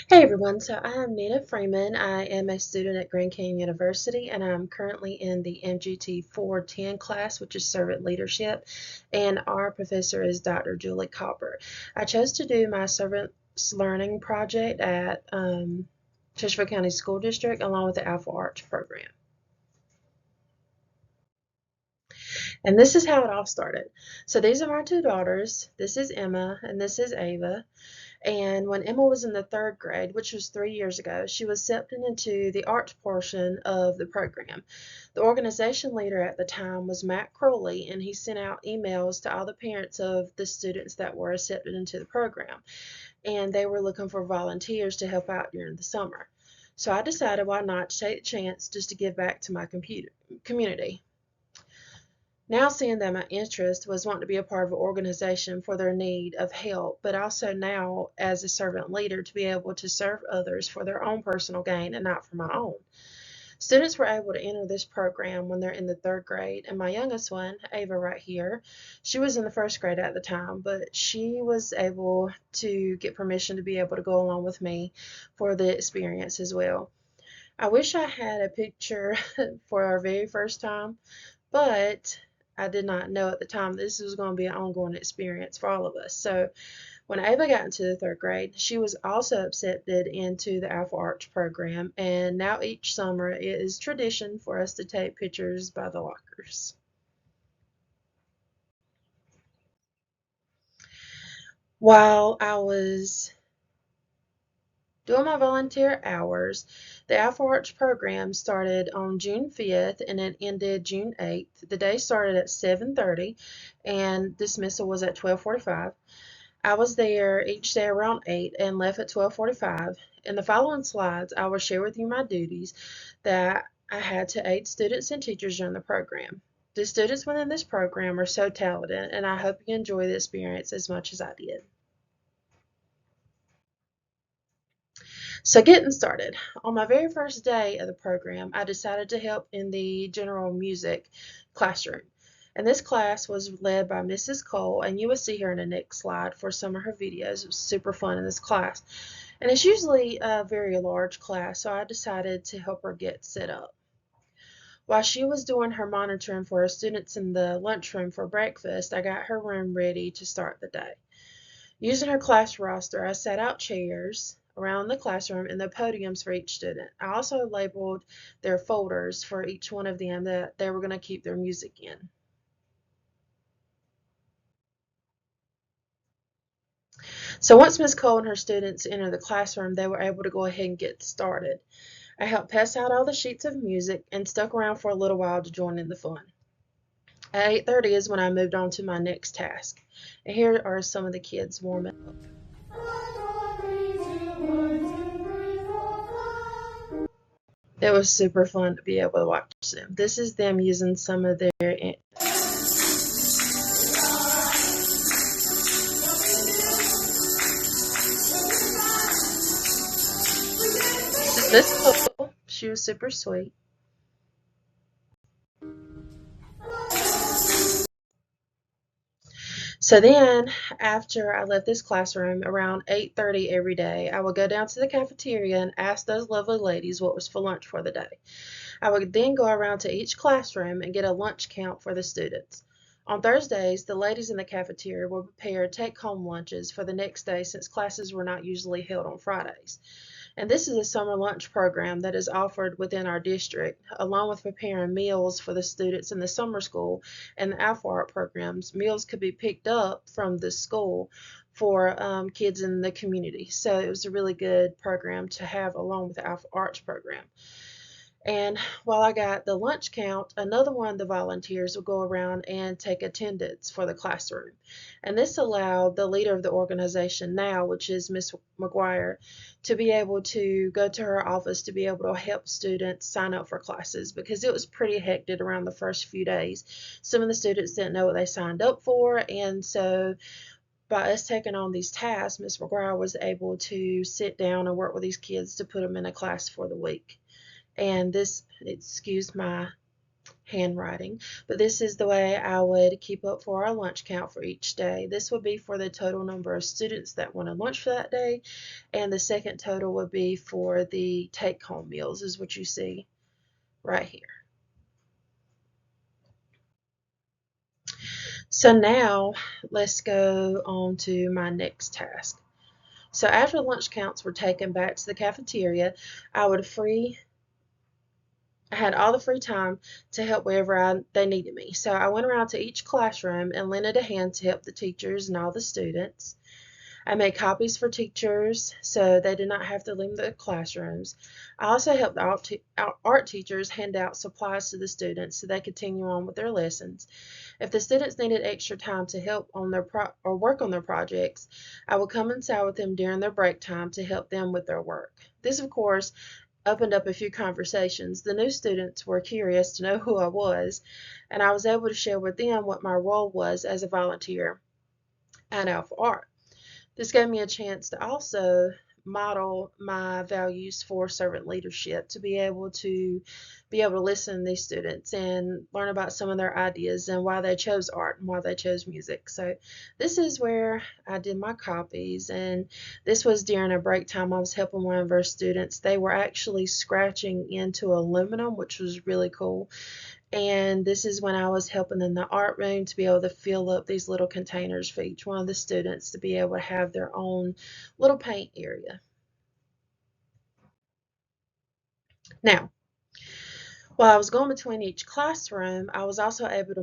Hey everyone, so I am Nina Freeman. I am a student at Grand Canyon University and I'm currently in the MGT 410 class, which is Servant Leadership, and our professor is Dr. Julie Copper. I chose to do my Servants Learning project at Chesterfield County School District along with the Alpha Arts program. And this is how it all started. So these are my two daughters. This is Emma and this is Ava. And when Emma was in the third grade, which was 3 years ago, she was accepted into the arts portion of the program. The organization leader at the time was Matt Crowley, and he sent out emails to all the parents of the students that were accepted into the program. And they were looking for volunteers to help out during the summer. So I decided why not take the chance just to give back to my community. Now seeing that my interest was wanting to be a part of an organization for their need of help, but also now as a servant leader to be able to serve others for their own personal gain and not for my own. Students were able to enter this program when they're in the third grade, and my youngest one, Ava right here, she was in the first grade at the time, but she was able to get permission to be able to go along with me for the experience as well. I wish I had a picture for our very first time, but I did not know at the time this was going to be an ongoing experience for all of us. So when Ava got into the third grade, she was also accepted into the Alpha Arts program, and now each summer it is tradition for us to take pictures by the lockers. While I was doing my volunteer hours, the Alpha Arts program started on June 5th and it ended June 8th. The day started at 7:30 and dismissal was at 12:45. I was there each day around 8 and left at 12:45. In the following slides, I will share with you my duties that I had to aid students and teachers during the program. The students within this program are so talented, and I hope you enjoy the experience as much as I did. So getting started, on my very first day of the program, I decided to help in the general music classroom. And this class was led by Mrs. Cole, and you will see her in the next slide for some of her videos. It was super fun in this class. And it's usually a very large class, so I decided to help her get set up. While she was doing her monitoring for her students in the lunchroom for breakfast, I got her room ready to start the day. Using her class roster, I set out chairs around the classroom and the podiums for each student. I also labeled their folders for each one of them that they were going to keep their music in. So once Ms. Cole and her students entered the classroom, they were able to go ahead and get started. I helped pass out all the sheets of music and stuck around for a little while to join in the fun. At 8:30 is when I moved on to my next task. And here are some of the kids warming up. It was super fun to be able to watch them. This is them using some of their Miss Cole. She was super sweet. So then, after I left this classroom around 8:30 every day, I would go down to the cafeteria and ask those lovely ladies what was for lunch for the day. I would then go around to each classroom and get a lunch count for the students. On Thursdays, the ladies in the cafeteria would prepare take-home lunches for the next day since classes were not usually held on Fridays. And this is a summer lunch program that is offered within our district, along with preparing meals for the students in the summer school and the Alpha Art programs. Meals could be picked up from the school for kids in the community. So it was a really good program to have along with the Alpha Arts program. And while I got the lunch count, another one of the volunteers would go around and take attendance for the classroom. And this allowed the leader of the organization now, which is Miss McGuire, to be able to go to her office to be able to help students sign up for classes because it was pretty hectic around the first few days. Some of the students didn't know what they signed up for, and so by us taking on these tasks, Miss McGuire was able to sit down and work with these kids to put them in a class for the week. And this, excuse my handwriting, but this is the way I would keep up for our lunch count for each day. This would be for the total number of students that wanted lunch for that day, and the second total would be for the take-home meals, is what you see right here. So now let's go on to my next task. So after lunch counts were taken back to the cafeteria, I would free I had all the free time to help wherever they needed me. So I went around to each classroom and lended a hand to help the teachers and all the students. I made copies for teachers so they did not have to leave the classrooms. I also helped the art teachers hand out supplies to the students so they could continue on with their lessons. If the students needed extra time to help on their or work on their projects, I would come inside with them during their break time to help them with their work. This, of course, opened up a few conversations. The new students were curious to know who I was, and I was able to share with them what my role was as a volunteer at Alpha Art. This gave me a chance to also model my values for servant leadership, to be able to listen to these students and learn about some of their ideas and why they chose art and why they chose music. So this is where I did my copies, and this was during a break time. I was helping one of our students. They were actually scratching into aluminum, which was really cool. And this is when I was helping in the art room to be able to fill up these little containers for each one of the students to be able to have their own little paint area. Now, while I was going between each classroom, I was also able to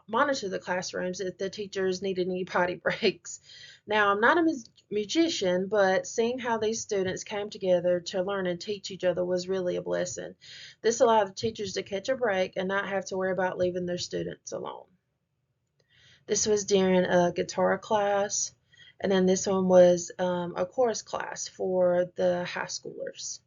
monitor the classrooms if the teachers needed any potty breaks. Now, I'm not a musician, but seeing how these students came together to learn and teach each other was really a blessing. This allowed the teachers to catch a break and not have to worry about leaving their students alone. This was during a guitar class, and then this one was a chorus class for the high schoolers.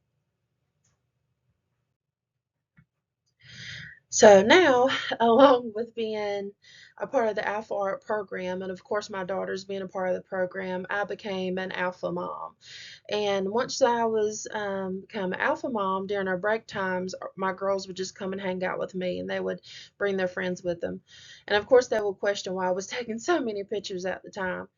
So now, along with being a part of the Alpha Art program, and of course my daughter's being a part of the program, I became an Alpha mom. And once I was become an Alpha mom, during our break times, my girls would just come and hang out with me, and they would bring their friends with them. And of course, they would question why I was taking so many pictures at the time.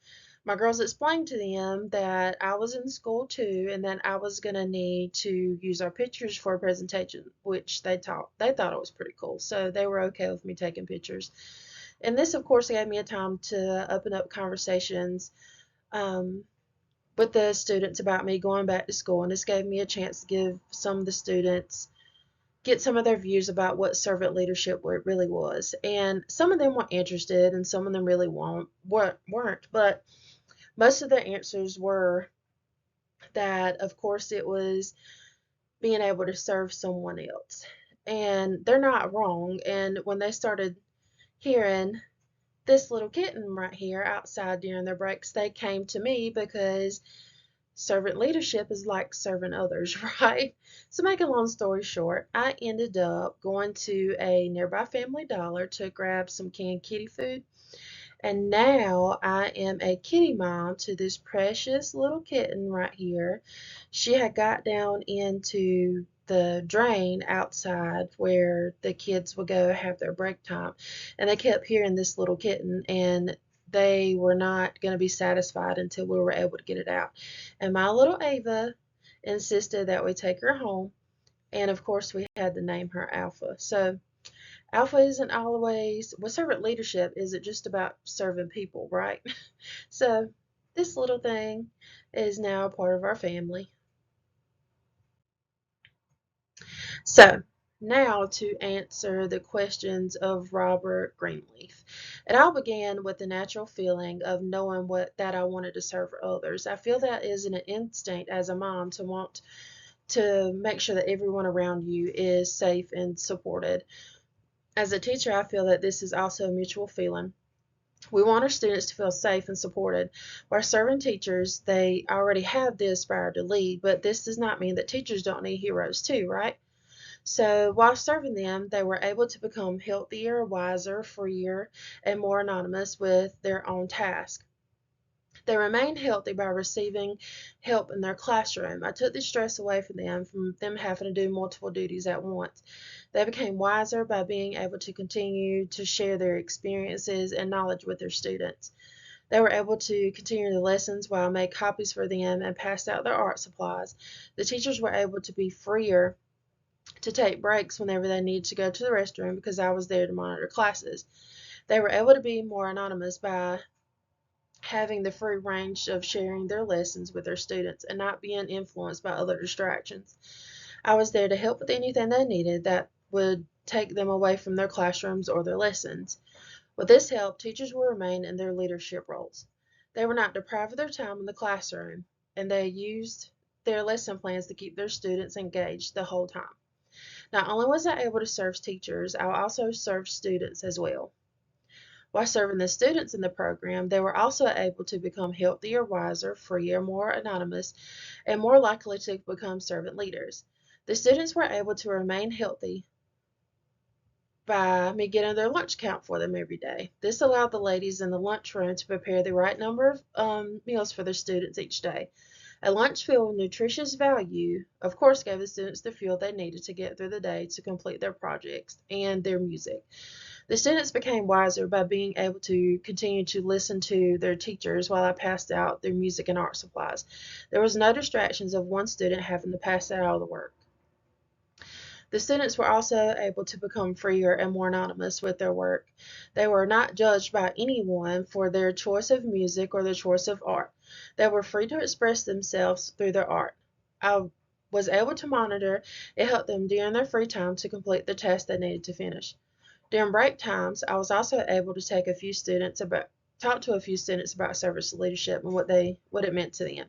My girls explained to them that I was in school too, and that I was going to need to use our pictures for a presentation, which they thought it was pretty cool. So they were okay with me taking pictures. And this, of course, gave me a time to open up conversations um, with the students about me going back to school. And this gave me a chance to give some of the students get some of their views about what servant leadership really was. And some of them were interested, and some of them really weren't. But most of the answers were that, of course, it was being able to serve someone else. And they're not wrong. And when they started hearing this little kitten right here outside during their breaks, they came to me because servant leadership is like serving others, right? So, make a long story short, I ended up going to a nearby Family Dollar to grab some canned kitty food. And now I am a kitty mom to this precious little kitten right here. She had got down into the drain outside where the kids would go have their break time. And they kept hearing this little kitten, and they were not going to be satisfied until we were able to get it out. And my little Ava insisted that we take her home. And of course, we had to name her Alpha. So Alpha isn't always, well, servant leadership isn't just about serving people, right? So this little thing is now a part of our family. So now to answer the questions of Robert Greenleaf. It all began with the natural feeling of knowing that I wanted to serve others. I feel that is an instinct as a mom to want to make sure that everyone around you is safe and supported. As a teacher, I feel that this is also a mutual feeling. We want our students to feel safe and supported. While serving teachers, they already have the aspire to lead, but this does not mean that teachers don't need heroes too, right? So while serving them, they were able to become healthier, wiser, freer, and more anonymous with their own task. They remained healthy by receiving help in their classroom. I took the stress away from them having to do multiple duties at once. They became wiser by being able to continue to share their experiences and knowledge with their students. They were able to continue the lessons while I made copies for them and passed out their art supplies. The teachers were able to be freer to take breaks whenever they needed to go to the restroom because I was there to monitor classes. They were able to be more anonymous by having the free range of sharing their lessons with their students and not being influenced by other distractions. I was there to help with anything they needed that would take them away from their classrooms or their lessons. With this help, teachers will remain in their leadership roles. They were not deprived of their time in the classroom, and they used their lesson plans to keep their students engaged the whole time. Not only was I able to serve teachers, I also served students as well. While serving the students in the program, they were also able to become healthier, wiser, freer, more anonymous, and more likely to become servant leaders. The students were able to remain healthy by me getting their lunch count for them every day. This allowed the ladies in the lunchroom to prepare the right number of meals for their students each day. A lunch filled with nutritious value, of course, gave the students the fuel they needed to get through the day to complete their projects and their music. The students became wiser by being able to continue to listen to their teachers while I passed out their music and art supplies. There was no distractions of one student having to pass out all the work. The students were also able to become freer and more anonymous with their work. They were not judged by anyone for their choice of music or their choice of art. They were free to express themselves through their art. I was able to monitor and help them during their free time to complete the tasks they needed to finish. During break times, I was also able to talk to a few students about service leadership and what it meant to them.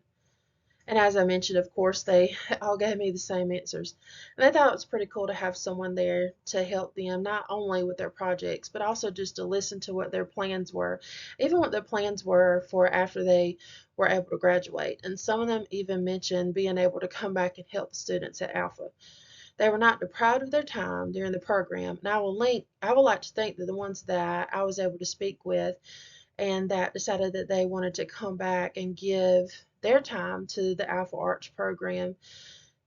And as I mentioned, of course, they all gave me the same answers. And I thought it was pretty cool to have someone there to help them, not only with their projects, but also just to listen to what their plans were, even what their plans were for after they were able to graduate. And some of them even mentioned being able to come back and help the students at Alpha. They were not deprived of their time during the program, and I would like to think that the ones that I was able to speak with and that decided that they wanted to come back and give their time to the Alpha Arts program,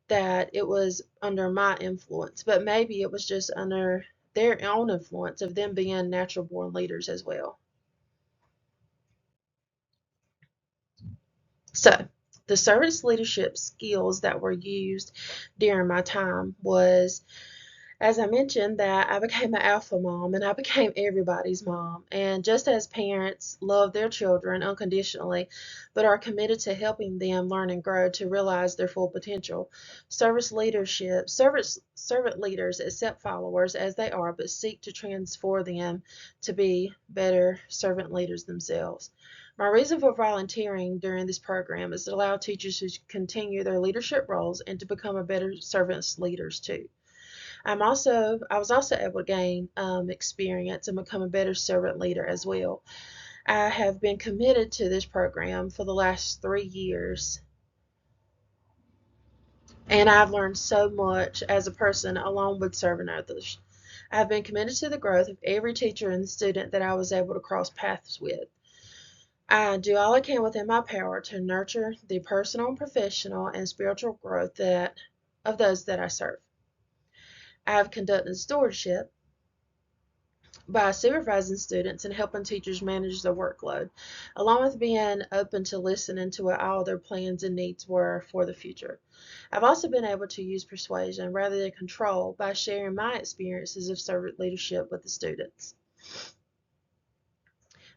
that it was under my influence, but maybe it was just under their own influence of them being natural born leaders as well. So, the service leadership skills that were used during my time was, as I mentioned, that I became an alpha mom and I became everybody's mom. And just as parents love their children unconditionally, but are committed to helping them learn and grow to realize their full potential, servant leaders accept followers as they are, but seek to transform them to be better servant leaders themselves. My reason for volunteering during this program is to allow teachers to continue their leadership roles and to become a better servants leaders too. I was also able to gain experience and become a better servant leader as well. I have been committed to this program for the last 3 years, and I've learned so much as a person along with serving others. I've been committed to the growth of every teacher and student that I was able to cross paths with. I do all I can within my power to nurture the personal, professional, and spiritual growth of those that I serve. I have conducted stewardship by supervising students and helping teachers manage their workload, along with being open to listening to what all their plans and needs were for the future. I've also been able to use persuasion rather than control by sharing my experiences of servant leadership with the students.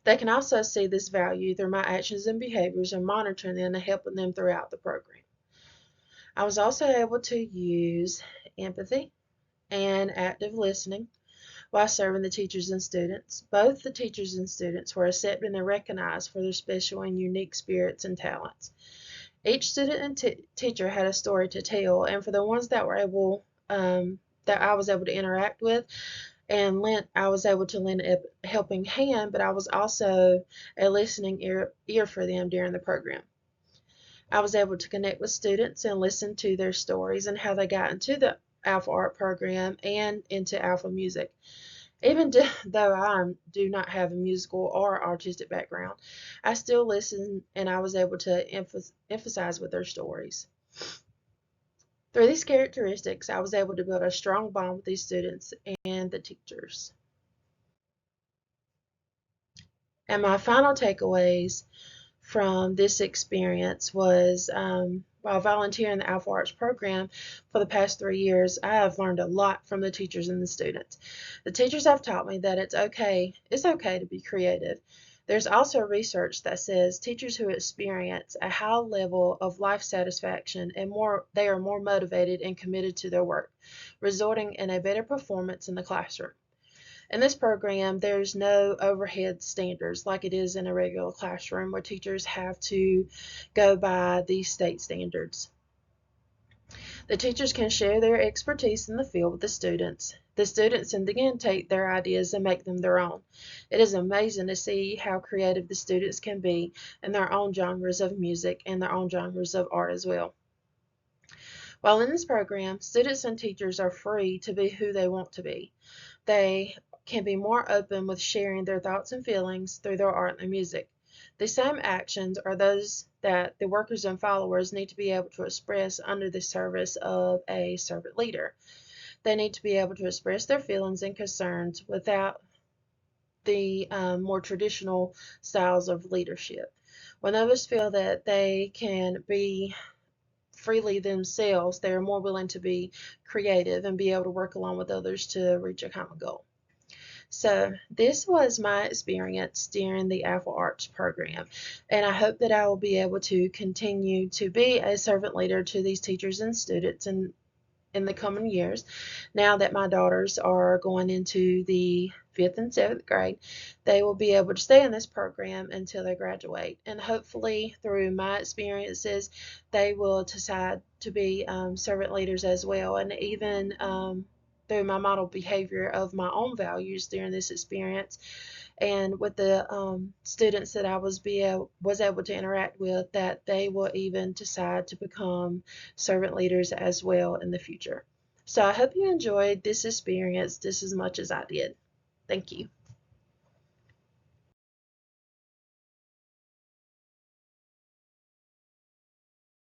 They can also see this value through my actions and behaviors and monitoring them and helping them throughout the program. I was also able to use empathy and active listening while serving the teachers and students. Both the teachers and students were accepted and recognized for their special and unique spirits and talents. Each student and teacher had a story to tell, and for the ones that that I was able to interact with, I was able to lend a helping hand, but I was also a listening ear for them during the program. I was able to connect with students and listen to their stories and how they got into the Alpha Art program and into Alpha Music. Even though I do not have a musical or artistic background, I still listened and I was able to emphasize with their stories. Through these characteristics, I was able to build a strong bond with these students and the teachers. And my final takeaways from this experience was while volunteering in the Alpha Arts program for the past 3 years, I have learned a lot from the teachers and the students. The teachers have taught me that it's okay to be creative. There's also research that says teachers who experience a high level of life satisfaction and they are more motivated and committed to their work, resulting in a better performance in the classroom. In this program, there's no overhead standards like it is in a regular classroom where teachers have to go by these state standards. The teachers can share their expertise in the field with the students. The students and again take their ideas and make them their own. It is amazing to see how creative the students can be in their own genres of music and their own genres of art as well. While in this program, students and teachers are free to be who they want to be. They can be more open with sharing their thoughts and feelings through their art and their music. The same actions are those that the workers and followers need to be able to express under the service of a servant leader. They need to be able to express their feelings and concerns without the more traditional styles of leadership. When others feel that they can be freely themselves, they are more willing to be creative and be able to work along with others to reach a common goal. So this was my experience during the Alpha Arts program, and I hope that I will be able to continue to be a servant leader to these teachers and students in the coming years. Now that my daughters are going into the 5th and 7th grade, they will be able to stay in this program until they graduate. And hopefully, through my experiences, they will decide to be servant leaders as well. And even through my model behavior of my own values during this experience, and with the students that I was able to interact with, that they will even decide to become servant leaders as well in the future. So I hope you enjoyed this experience just as much as I did. Thank you.